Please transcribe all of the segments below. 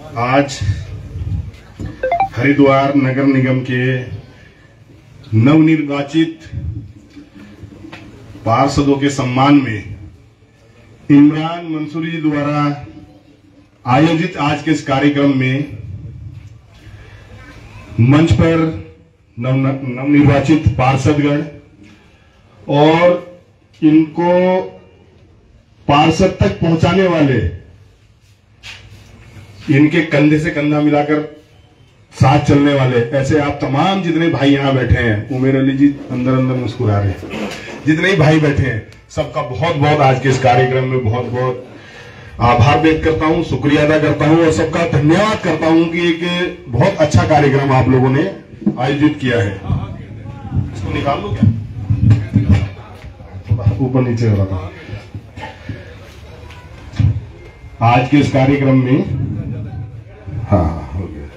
आज हरिद्वार नगर निगम के नवनिर्वाचित पार्षदों के सम्मान में इमरान मंसूरी जी द्वारा आयोजित आज के इस कार्यक्रम में मंच पर नवनिर्वाचित पार्षदगण और इनको पार्षद तक पहुंचाने वाले, इनके कंधे से कंधा मिलाकर साथ चलने वाले ऐसे आप तमाम जितने भाई यहां बैठे हैं, उमेर अली जी अंदर अंदर मुस्कुरा रहे हैं, जितने ही भाई बैठे हैं सबका बहुत बहुत आज के इस कार्यक्रम में बहुत बहुत आभार व्यक्त करता हूं, शुक्रिया अदा करता हूं और सबका धन्यवाद करता हूं कि एक बहुत अच्छा कार्यक्रम आप लोगों ने आयोजित किया है। इसको निकाल लो क्या, ऊपर नीचे हो रहा था। आज के इस कार्यक्रम में हाँ हो गया,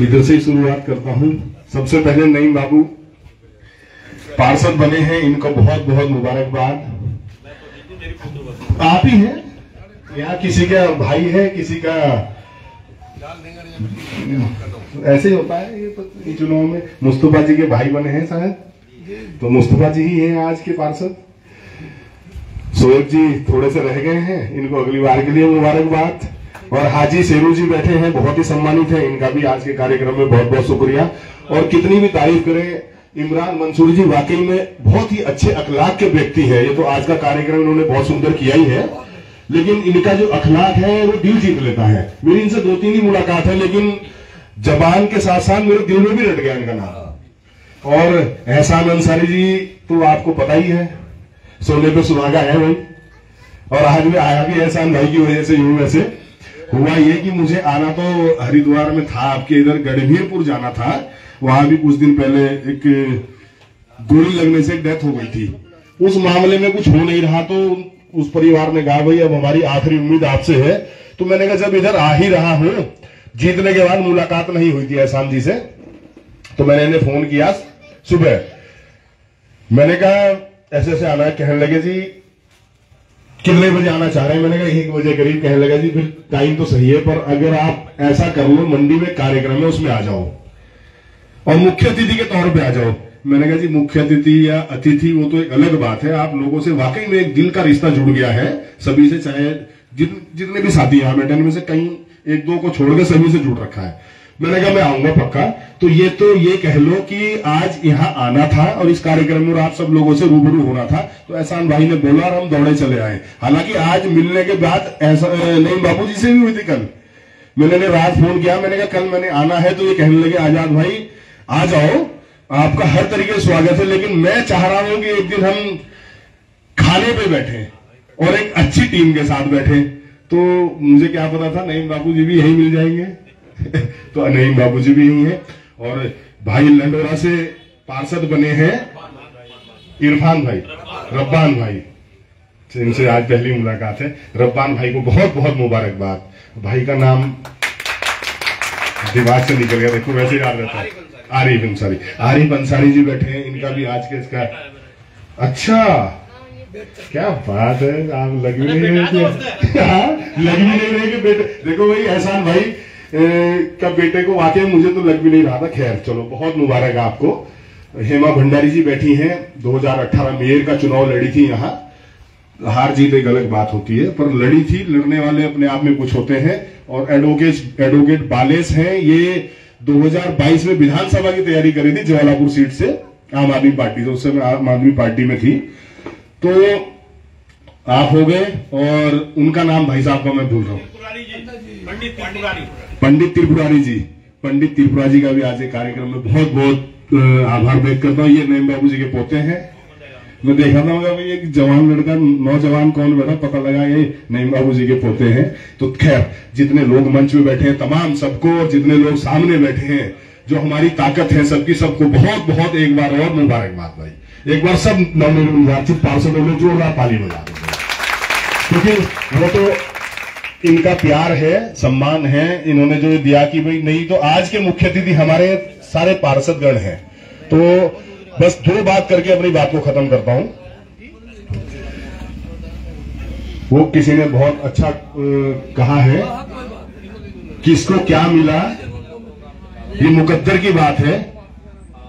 इधर से ही शुरुआत करता हूं। सबसे पहले नईम बाबू पार्षद बने हैं, इनको बहुत बहुत मुबारकबाद। आप ही हैं यहाँ, किसी का भाई है, किसी का ऐसे ही होता है ये चुनाव में। मुस्तफा जी के भाई बने हैं शायद, तो मुस्तफा जी ही हैं आज के पार्षद। शोएब जी थोड़े से रह गए हैं, इनको अगली बार के लिए मुबारकबाद। और हाजी शेरू जी बैठे हैं, बहुत ही सम्मानित है, इनका भी आज के कार्यक्रम में बहुत बहुत शुक्रिया। और कितनी भी तारीफ करें, इमरान मंसूरी जी वाकई में बहुत ही अच्छे अखलाक के व्यक्ति है। ये तो आज का कार्यक्रम इन्होंने बहुत सुंदर किया ही है, लेकिन इनका जो अखलाक है वो दिल जीत लेता है। मेरी इनसे 2-3 ही मुलाकात है, लेकिन जबान के साथ साथ मेरे दिल में भी रट गया इनका नाम। और एहसान अंसारी जी तो आपको पता ही है, सोने पे सुहागा है भाई। और आज मैं आया भी एहसान भाई की वजह से। यूं वैसे हुआ ये कि मुझे आना तो हरिद्वार में था, आपके इधर गढ़वीरपुर जाना था, वहां भी कुछ दिन पहले एक गोली लगने से एक डेथ हो गई थी। उस मामले में कुछ हो नहीं रहा, तो उस परिवार ने कहा भाई अब हमारी आखिरी उम्मीद आपसे है। तो मैंने कहा जब इधर आ ही रहा हूं, जीतने के बाद मुलाकात नहीं हुई थी एहसान जी से, तो मैंने इन्हें फोन किया सुबह। मैंने कहा ऐसे ऐसे आना है, कहने लगे जी कितने बजे आना चाह रहे हैं। मैंने कहा 1 बजे करीब। कहने लगा जी फिर टाइम तो सही है, पर अगर आप ऐसा कर लो मंडी में कार्यक्रम है उसमें आ जाओ और मुख्य अतिथि के तौर पे आ जाओ। मैंने कहा जी मुख्य अतिथि या अतिथि वो तो एक अलग बात है, आप लोगों से वाकई में एक दिल का रिश्ता जुड़ गया है सभी से, चाहे जितने भी साथी यहाँ बैठे में से कहीं 1-2 को छोड़ के सभी से जुड़ रखा है। मैंने कहा मैं आऊंगा पक्का। तो ये कह लो कि आज यहाँ आना था और इस कार्यक्रम में आप सब लोगों से रूबरू होना था। तो एहसान भाई ने बोला और हम दौड़े चले आए। हालांकि आज मिलने के बाद ऐसा नहीं, बाबू जी से भी हुई थी कल। मैंने रात फोन किया, मैंने कहा कल मैंने आना है, तो ये कहने लगे आजाद भाई आ जाओ, आपका हर तरीके से स्वागत है, लेकिन मैं चाह रहा हूं कि एक दिन हम खाने पे बैठे और एक अच्छी टीम के साथ बैठे। तो मुझे क्या पता था नईम बाबू जी भी यही मिल जाएंगे तो नईम बाबू जी भी यही है। और भाई लंडोरा से पार्षद बने हैं इरफान भाई, रब्बान भाई, इनसे आज पहली मुलाकात है। रब्बान भाई को बहुत बहुत मुबारकबाद। भाई का नाम दिमाग से निकल गया, देखो वैसे याद रहता है। आरिफ अंसारी जी बैठे हैं, इनका भी आज के इसका अच्छा क्या बात है, आप लग भी नहीं रहे, लग भी नहीं रहे कि बेटे देखो भाई एहसान भाई का बेटे को वाकई मुझे तो लग भी नहीं रहा था। खैर चलो बहुत मुबारक आपको। हेमा भंडारी जी बैठी हैं, 2018 मेयर का चुनाव लड़ी थी यहाँ। हार जीत एक अलग बात होती है, पर लड़ी थी, लड़ने वाले अपने आप में कुछ होते हैं। और एडवोकेट बालेस हैं, ये 2022 में विधानसभा की तैयारी करी थी जवालापुर सीट से, आम आदमी पार्टी, तो उस समय आम आदमी पार्टी में थी। तो आप हो गए, और उनका नाम भाई साहब का मैं भूल रहा हूँ, पंडित त्रिपुरारी जी। पंडित त्रिपुरा जी का भी आज के कार्यक्रम में बहुत बहुत आभार व्यक्त करता हूँ। ये नईम बाबू जी के पोते हैं। मैं देखा था भाई एक जवान लड़का, नौजवान कौन बैठा, पता लगा ये नईम बाबू जी के पोते हैं। तो खैर जितने लोग मंच में बैठे हैं तमाम सबको, और जितने लोग सामने बैठे हैं, जो हमारी ताकत है सबकी, सबको बहुत बहुत एक बार और मुबारकबाद भाई। एक बार सब नवनिर्वाचित पार्षदों में जोरदार ताली बजा दें, क्योंकि वो तो इनका प्यार है, सम्मान है, इन्होंने जो दिया कि भाई नहीं तो आज के मुख्य अतिथि हमारे सारे पार्षदगण हैं। तो बस 2 बात करके अपनी बात को खत्म करता हूं। वो किसी ने बहुत अच्छा कहा है, किसको क्या मिला ये मुकद्दर की बात है,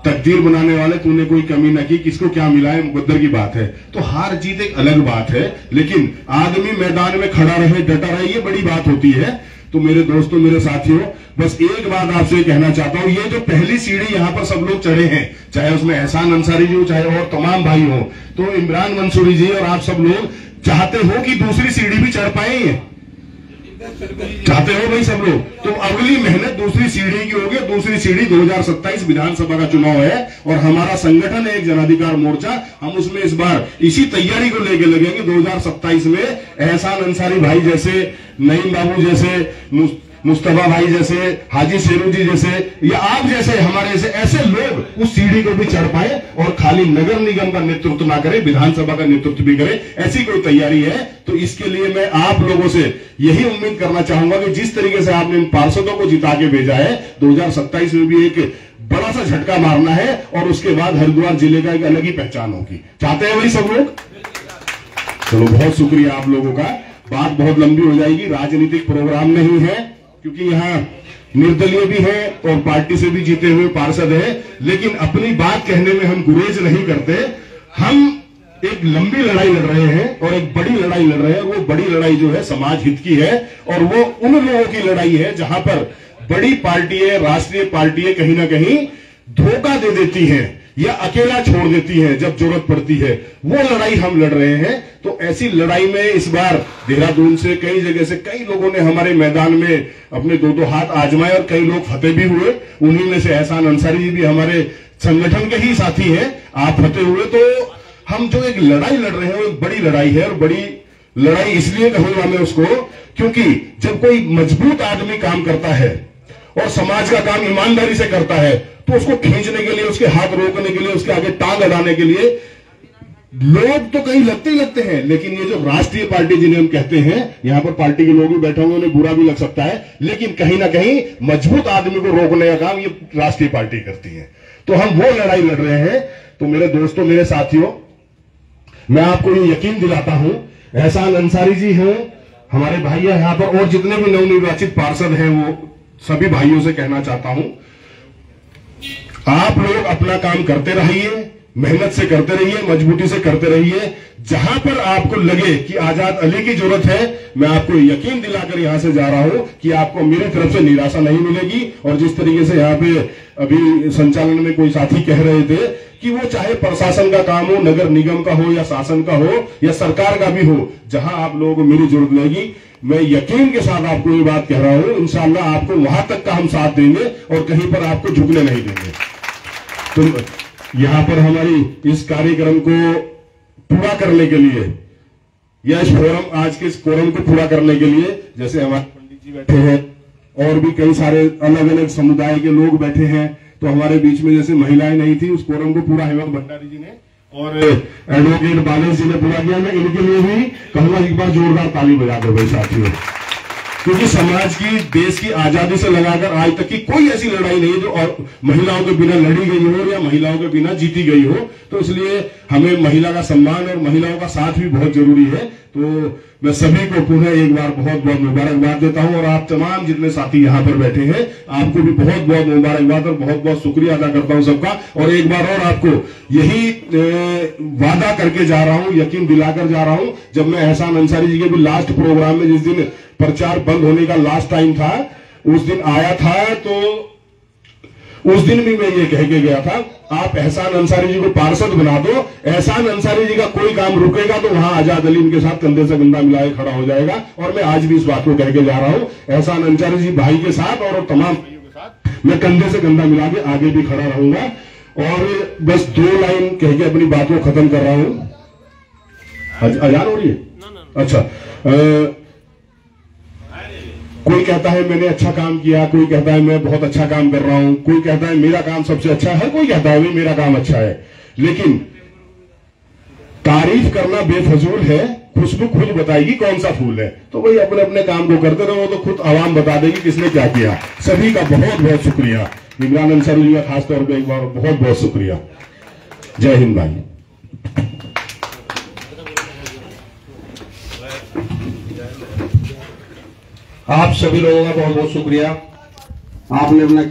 तकदीर बनाने वाले तूने कोई कमी न की, किसको क्या मिला है मुकद्दर की बात है। तो हार जीत एक अलग बात है, लेकिन आदमी मैदान में खड़ा रहे, डटा रहे, ये बड़ी बात होती है। तो मेरे दोस्तों, मेरे साथियों, बस एक बात आपसे कहना चाहता हूं, ये जो पहली सीढ़ी यहां पर सब लोग चढ़े हैं, चाहे उसमें एहसान अंसारी जी हो, चाहे और तमाम भाई हो, तो इमरान मंसूरी जी और आप सब लोग चाहते हो कि दूसरी सीढ़ी भी चढ़ पाए, चाहते हो भाई सब लोग। तो अगली मेहनत दूसरी सीढ़ी की होगी। दूसरी सीढ़ी 2027 विधानसभा का चुनाव है और हमारा संगठन है एक जनाधिकार मोर्चा, हम उसमें इस बार इसी तैयारी को लेके लगेंगे। 2027 में एहसान अंसारी भाई जैसे, नईम बाबू जैसे, मुस्तफा भाई जैसे, हाजी शेरू जी जैसे, या आप जैसे, हमारे जैसे ऐसे लोग उस सीढ़ी को भी चढ़ पाए और खाली नगर निगम का नेतृत्व ना करे, विधानसभा का नेतृत्व भी करे, ऐसी कोई तैयारी है। तो इसके लिए मैं आप लोगों से यही उम्मीद करना चाहूंगा कि जिस तरीके से आपने इन पार्षदों को जिता के भेजा है, 2027 में भी एक बड़ा सा झटका मारना है और उसके बाद हरिद्वार जिले का एक अलग ही पहचान होगी। चाहते हैं भाई सब लोग? चलो, बहुत शुक्रिया आप लोगों का। बात बहुत लंबी हो जाएगी, राजनीतिक प्रोग्राम नहीं है, क्योंकि यहाँ निर्दलीय भी है और पार्टी से भी जीते हुए पार्षद है, लेकिन अपनी बात कहने में हम गुरेज नहीं करते। हम एक लंबी लड़ाई लड़ रहे हैं और एक बड़ी लड़ाई लड़ रहे हैं। वो बड़ी लड़ाई जो है समाज हित की है और वो उन लोगों की लड़ाई है जहां पर बड़ी पार्टियां, राष्ट्रीय पार्टियां कहीं ना कहीं धोखा दे देती हैं या अकेला छोड़ देती है जब जरूरत पड़ती है। वो लड़ाई हम लड़ रहे हैं। तो ऐसी लड़ाई में इस बार देहरादून से, कई जगह से कई लोगों ने हमारे मैदान में अपने दो हाथ आजमाए और कई लोग फतेह भी हुए। उन्हीं में से एहसान अंसारी जी भी हमारे संगठन के ही साथी हैं, आप फतेह हुए। तो हम जो एक लड़ाई लड़ रहे हैं वो एक बड़ी लड़ाई है, और बड़ी लड़ाई इसलिए कहूंगा मैं उसको, क्योंकि जब कोई मजबूत आदमी काम करता है और समाज का काम ईमानदारी से करता है, तो उसको खींचने के लिए, उसके हाथ रोकने के लिए, उसके आगे टांग अड़ाने के लिए लोग तो कहीं लगते ही लगते हैं। लेकिन ये जो राष्ट्रीय पार्टी जिन्हें हम कहते हैं, यहां पर पार्टी के लोग भी बैठे होंगे, उन्हें बुरा भी लग सकता है, लेकिन कहीं ना कहीं मजबूत आदमी को रोकने का काम ये राष्ट्रीय पार्टी करती है। तो हम वो लड़ाई लड़ रहे हैं। तो मेरे दोस्तों, मेरे साथियों, मैं आपको ये यकीन दिलाता हूं, एहसान अंसारी जी हैं, हमारे भाई है यहां पर, और जितने भी नवनिर्वाचित पार्षद हैं, वो सभी भाइयों से कहना चाहता हूं, आप लोग अपना काम करते रहिए, मेहनत से करते रहिए, मजबूती से करते रहिए। जहां पर आपको लगे कि आजाद अली की जरूरत है, मैं आपको यकीन दिलाकर यहां से जा रहा हूं कि आपको मेरी तरफ से निराशा नहीं मिलेगी। और जिस तरीके से यहां पे अभी संचालन में कोई साथी कह रहे थे कि वो चाहे प्रशासन का काम हो, नगर निगम का हो, या शासन का हो, या सरकार का भी हो, जहां आप लोगों को मेरी जरूरत लगेगी, मैं यकीन के साथ आपको ये बात कह रहा हूं, इंशाअल्लाह आपको वहां तक का हम साथ देंगे और कहीं पर आपको झुकने नहीं देंगे। तो यहां पर हमारी इस कार्यक्रम को पूरा करने के लिए, या इस फोरम, आज के इस फोरम को पूरा करने के लिए, जैसे हमारे पंडित जी बैठे हैं और भी कई सारे अलग अलग समुदाय के लोग बैठे हैं, तो हमारे बीच में जैसे महिलाएं नहीं थी, उस फोरम को पूरा हेमंत भंडारी जी ने और एडवोकेट बालेश जी ने पूरा किया। मैं इनके लिए भी कहूंगा, एक बार जोरदार ताली बजा दो भाई साथियों, क्योंकि समाज की, देश की आजादी से लगाकर आज तक की कोई ऐसी लड़ाई नहीं है जो और महिलाओं के बिना लड़ी गई हो या महिलाओं के बिना जीती गई हो। तो इसलिए हमें महिला का सम्मान और महिलाओं का साथ भी बहुत जरूरी है। तो मैं सभी को पुनः एक बार बहुत बहुत मुबारकबाद देता हूं, और आप तमाम जितने साथी यहां पर बैठे हैं, आपको भी बहुत बहुत मुबारकबाद और बहुत बहुत शुक्रिया अदा करता हूं सबका। और एक बार और आपको यही वादा करके जा रहा हूं, यकीन दिलाकर जा रहा हूं, जब मैं एहसान अंसारी जी के भी लास्ट प्रोग्राम में, जिस दिन प्रचार बंद होने का लास्ट टाइम था, उस दिन आया था, तो उस दिन भी मैं ये कह के गया था, आप एहसान अंसारी जी को पार्षद बना दो, एहसान अंसारी जी का कोई काम रुकेगा तो वहां आजाद अली इनके साथ कंधे से कंधा मिलाए खड़ा हो जाएगा। और मैं आज भी इस बात को कह के जा रहा हूं, एहसान अंसारी जी भाई के साथ और तमाम भाइयों के साथ मैं कंधे से कंधा मिला के आगे भी खड़ा रहूंगा। और बस 2 लाइन कह के अपनी बात को खत्म कर रहा हूं। अजान हो रही है? अच्छा, कोई कहता है मैंने अच्छा काम किया, कोई कहता है मैं बहुत अच्छा काम कर रहा हूं, कोई कहता है मेरा काम सबसे अच्छा है, हर कोई कहता है मेरा काम अच्छा है। लेकिन तारीफ करना बेफजूल है, खुशबू खुद बताएगी कौन सा फूल है। तो भाई अपने अपने काम को करते रहो, तो खुद आवाम बता देगी किसने क्या किया। सभी का बहुत बहुत शुक्रिया। इमरान अंसारी जी का खासतौर पर एक बार बहुत बहुत शुक्रिया। जय हिंद भाई। आप सभी लोगों का बहुत बहुत शुक्रिया। आपने अपना